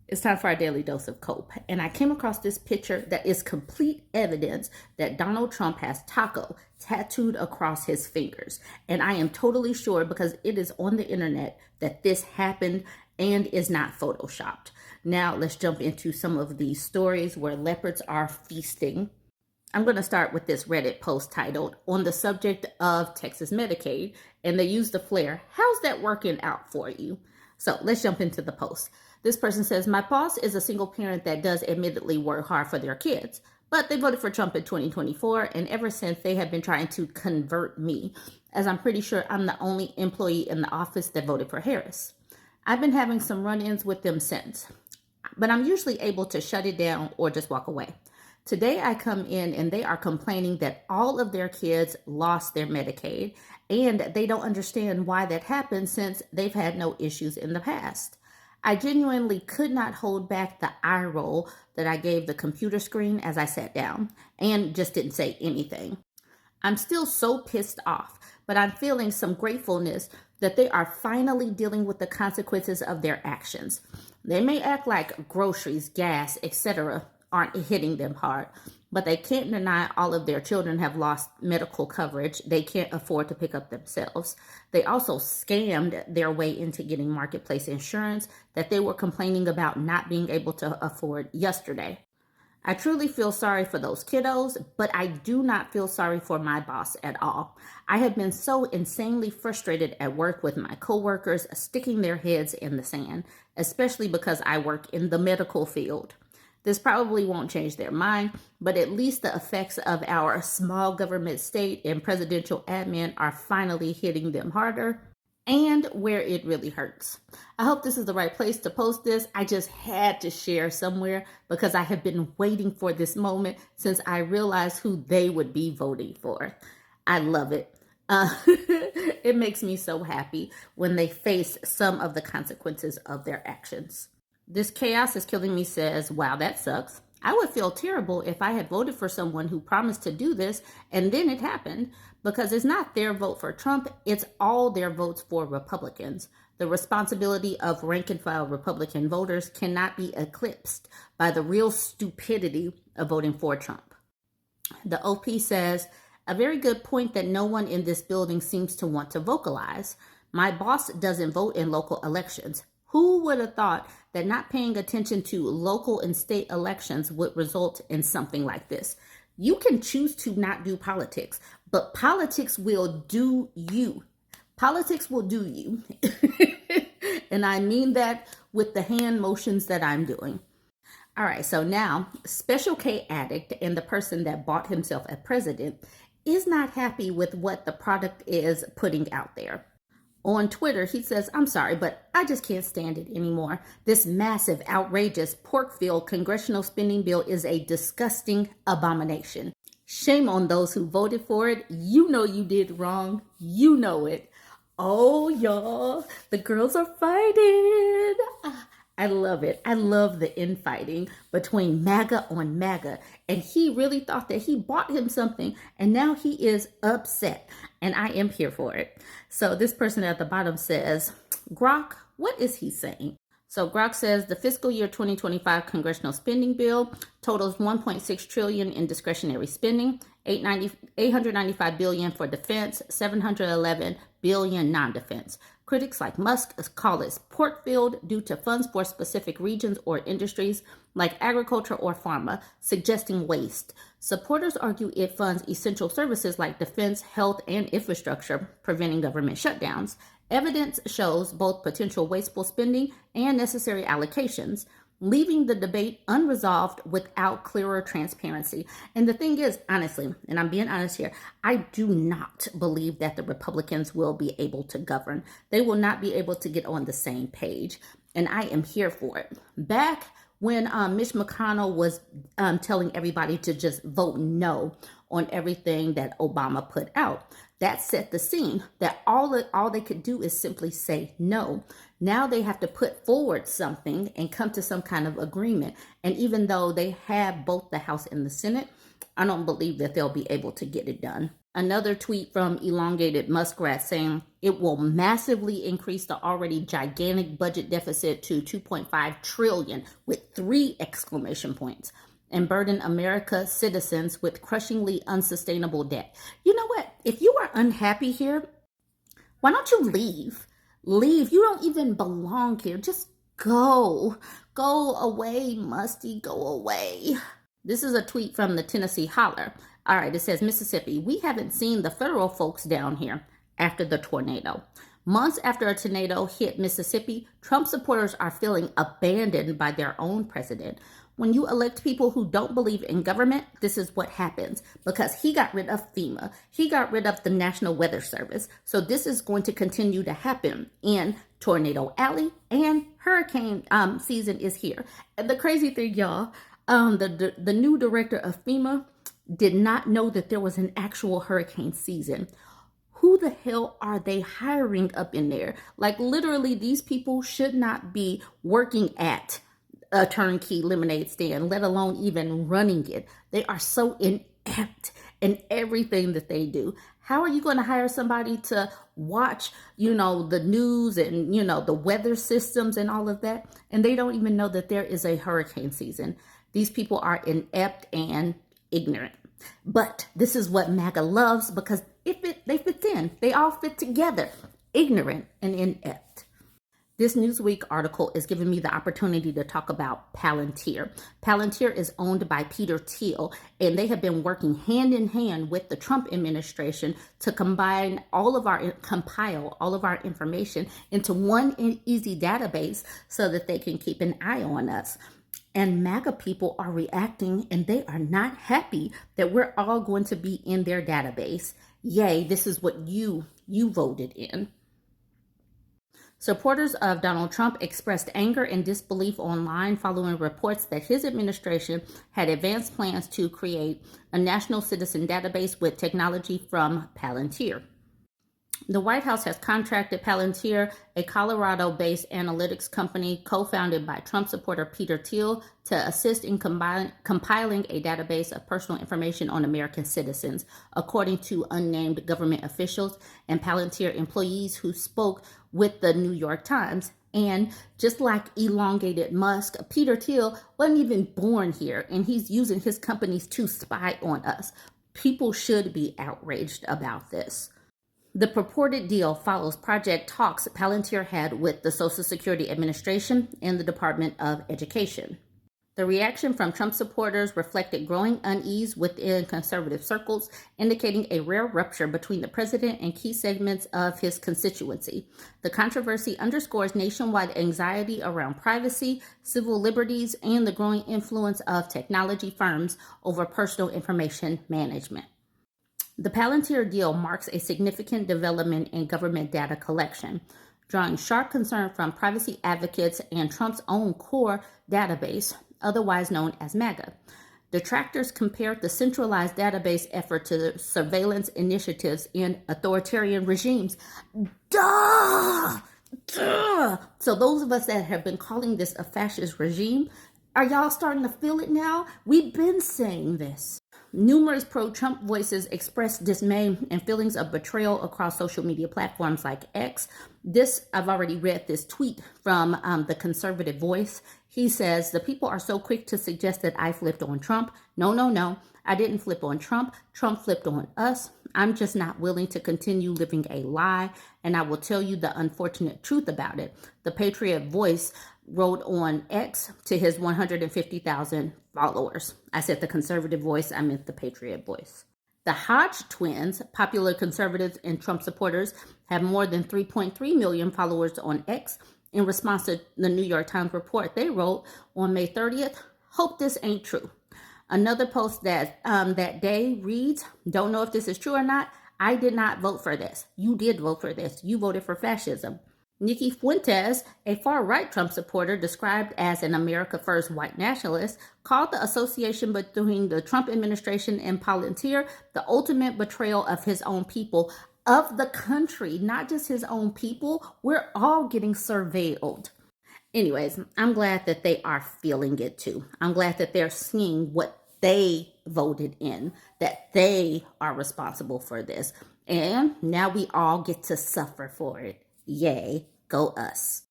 It's time for our daily dose of cope. And I came across this picture that is complete evidence that Donald Trump has taco tattooed across his fingers. And I am totally sure, because it is on the internet, that this happened and is not photoshopped. Now let's jump into some of these stories where leopards are feasting. I'm going to start with this Reddit post titled "On the Subject of Texas Medicaid," and they use the flare, "How's that working out for you?" So let's jump into the post. This person says, "My boss is a single parent that does admittedly work hard for their kids, but they voted for Trump in 2024, and ever since they have been trying to convert me, as I'm pretty sure I'm the only employee in the office that voted for Harris. I've been having some run-ins with them since, but I'm usually able to shut it down or just walk away. Today I come in and they are complaining that all of their kids lost their Medicaid, and they don't understand why that happened since they've had no issues in the past. I genuinely could not hold back the eye roll that I gave the computer screen as I sat down and just didn't say anything. I'm still so pissed off, but I'm feeling some gratefulness that they are finally dealing with the consequences of their actions. They may act like groceries, gas, etc. aren't hitting them hard, but they can't deny all of their children have lost medical coverage they can't afford to pick up themselves. They also scammed their way into getting marketplace insurance that they were complaining about not being able to afford yesterday. I truly feel sorry for those kiddos, but I do not feel sorry for my boss at all. I have been so insanely frustrated at work with my coworkers sticking their heads in the sand, especially because I work in the medical field. This probably won't change their mind, but at least the effects of our small government state and presidential admin are finally hitting them harder and where it really hurts. I hope this is the right place to post this. I just had to share somewhere because I have been waiting for this moment since I realized who they would be voting for. I love it. It makes me so happy when they face some of the consequences of their actions. This chaos is killing me says, "Wow, that sucks. I would feel terrible if I had voted for someone who promised to do this and then it happened, because it's not their vote for Trump, it's all their votes for Republicans. The responsibility of rank and file Republican voters cannot be eclipsed by the real stupidity of voting for Trump." The OP says, "A very good point that no one in this building seems to want to vocalize. My boss doesn't vote in local elections. Who would have thought that not paying attention to local and state elections would result in something like this? You can choose to not do politics, but politics will do you. Politics will do you." And I mean that with the hand motions that I'm doing. All right, so now Special K Addict and the person that bought himself a president is not happy with what the product is putting out there. On Twitter, he says, "I'm sorry, but I just can't stand it anymore. This massive, outrageous, pork-filled congressional spending bill is a disgusting abomination. Shame on those who voted for it. You know you did wrong. You know it. Oh, y'all, the girls are fighting." I love it. I love the infighting between MAGA on MAGA. And he really thought that he bought him something, and now he is upset. And I am here for it. So this person at the bottom says, "Grok, what is he saying?" So Grok says the fiscal year 2025 congressional spending bill totals $1.6 trillion in discretionary spending, $895 billion for defense, $711 billion non-defense. Critics like Musk call it pork-filled due to funds for specific regions or industries like agriculture or pharma, suggesting waste. Supporters argue it funds essential services like defense, health, and infrastructure, preventing government shutdowns. Evidence shows both potential wasteful spending and necessary allocations, leaving the debate unresolved without clearer transparency. And the thing is, honestly, and I'm being honest here, I do not believe that the Republicans will be able to govern. They will not be able to get on the same page. And I am here for it. Back when Mitch McConnell was telling everybody to just vote no on everything that Obama put out, that set the scene that all they could do is simply say no. Now they have to put forward something and come to some kind of agreement. And even though they have both the House and the Senate, I don't believe that they'll be able to get it done. Another tweet from elongated Muskrat saying it will massively increase the already gigantic budget deficit to 2.5 trillion with 3 exclamation points and burden America's citizens with crushingly unsustainable debt. You know what? If you are unhappy here, why don't you leave? Leave. You don't even belong here. Just go. Go away, Musty. Go away. This is a tweet from the Tennessee Holler. All right, it says, Mississippi, we haven't seen the federal folks down here after the tornado. Months after a tornado hit Mississippi, Trump supporters are feeling abandoned by their own president. When you elect people who don't believe in government, this is what happens because he got rid of FEMA. He got rid of the National Weather Service. So this is going to continue to happen in Tornado Alley, and hurricane season is here. And the crazy thing, y'all, the new director of FEMA did not know that there was an actual hurricane season. Who the hell are they hiring up in there? Like, literally, these people should not be working at a turnkey lemonade stand, let alone even running it. They are so inept in everything that they do. How are you going to hire somebody to watch, the news and, the weather systems and all of that? And they don't even know that there is a hurricane season. These people are inept and ignorant. But this is what MAGA loves because they fit in. They all fit together. Ignorant and inept. This Newsweek article is giving me the opportunity to talk about Palantir. Palantir is owned by Peter Thiel, and they have been working hand in hand with the Trump administration to compile all of our information into one easy database so that they can keep an eye on us. And MAGA people are reacting, and they are not happy that we're all going to be in their database. Yay, this is what you voted in. Supporters of Donald Trump expressed anger and disbelief online following reports that his administration had advanced plans to create a national citizen database with technology from Palantir. The White House has contracted Palantir, a Colorado-based analytics company co-founded by Trump supporter Peter Thiel, to assist in compiling a database of personal information on American citizens, according to unnamed government officials and Palantir employees who spoke with the New York Times. And just like elongated Musk, Peter Thiel wasn't even born here, and he's using his companies to spy on us. People should be outraged about this. The purported deal follows project talks Palantir had with the Social Security Administration and the Department of Education. The reaction from Trump supporters reflected growing unease within conservative circles, indicating a rare rupture between the president and key segments of his constituency. The controversy underscores nationwide anxiety around privacy, civil liberties, and the growing influence of technology firms over personal information management. The Palantir deal marks a significant development in government data collection, drawing sharp concern from privacy advocates and Trump's own core database, otherwise known as MAGA. Detractors compared the centralized database effort to surveillance initiatives in authoritarian regimes. Duh! So those of us that have been calling this a fascist regime, are y'all starting to feel it now? We've been saying this. Numerous pro-Trump voices expressed dismay and feelings of betrayal across social media platforms like X. I've already read this tweet from the conservative voice. He says, the people are so quick to suggest that I flipped on Trump. No. I didn't flip on Trump. Trump flipped on us. I'm just not willing to continue living a lie. And I will tell you the unfortunate truth about it. The Patriot Voice wrote on X to his 150,000 followers. I said the conservative voice, I meant the Patriot Voice. The Hodge twins, popular conservatives and Trump supporters, have more than 3.3 million followers on X. In response to the New York Times report, they wrote on May 30th, hope this ain't true. Another post that day reads, don't know if this is true or not. I did not vote for this. You did vote for this. You voted for fascism. Nikki Fuentes, a far-right Trump supporter described as an America First white nationalist, called the association between the Trump administration and Palantir the ultimate betrayal of his own people, of the country, not just his own people. We're all getting surveilled. Anyways, I'm glad that they are feeling it too. I'm glad that they're seeing what they voted in, that they are responsible for this. And now we all get to suffer for it. Yay, go us.